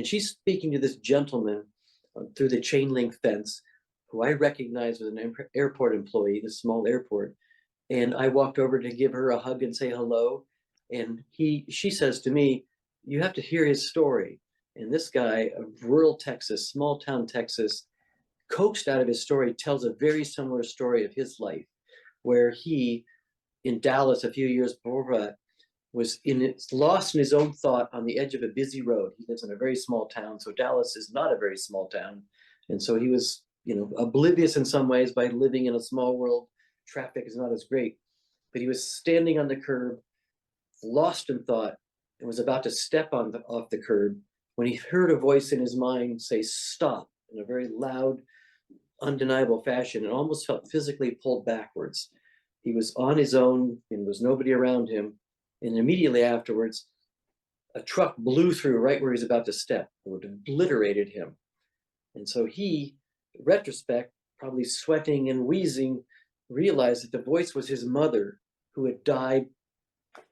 And she's speaking to this gentleman through the chain link fence, who I recognized was an airport employee, the small airport. And I walked over to give her a hug and say hello. And she says to me, "You have to hear his story." And this guy of rural Texas, small town Texas, coaxed out of his story, tells a very similar story of his life, where he, in Dallas a few years before that, was lost in his own thought on the edge of a busy road. He lives in a very small town, so Dallas is not a very small town. And so he was, oblivious in some ways by living in a small world. Traffic is not as great. But he was standing on the curb, lost in thought, and was about to step off the curb when he heard a voice in his mind say, "Stop," in a very loud, undeniable fashion, and almost felt physically pulled backwards. He was on his own, and there was nobody around him. And immediately afterwards, a truck blew through right where he was about to step. It obliterated him. And so he, in retrospect, probably sweating and wheezing, realized that the voice was his mother, who had died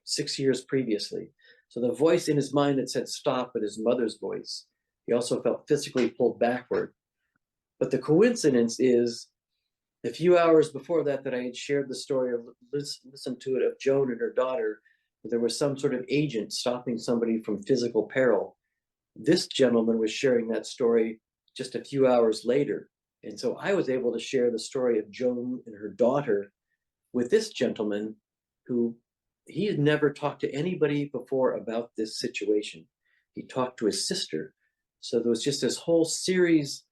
6 years previously. So the voice in his mind that said stop was his mother's voice. He also felt physically pulled backward. But the coincidence is, a few hours before that I had shared the story, or listened to it, of Joan and her daughter. There was some sort of agent stopping somebody from physical peril. This gentleman was sharing that story just a few hours later. And so I was able to share the story of Joan and her daughter with this gentleman, who he had never talked to anybody before about this situation. He talked to his sister. So there was just this whole series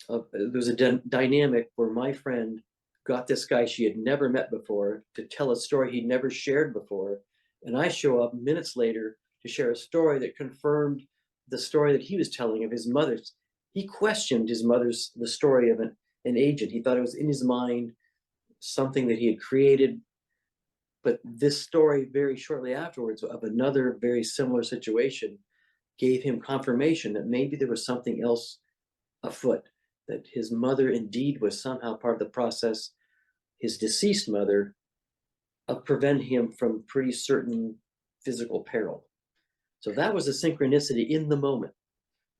of, there was a dynamic where my friend got this guy she had never met before to tell a story he'd never shared before. And I show up minutes later to share a story that confirmed the story that he was telling of his mother's. He questioned his mother's, the story of an agent. He thought it was in his mind, something that he had created. But this story, very shortly afterwards, of another very similar situation, gave him confirmation that maybe there was something else afoot, that his mother indeed was somehow part of the process, his deceased mother, of preventing him from pretty certain physical peril. So that was a synchronicity in the moment.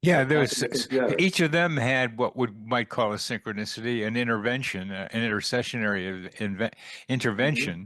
Yeah, there's each of them had what might call a synchronicity, an intervention, an intercessionary intervention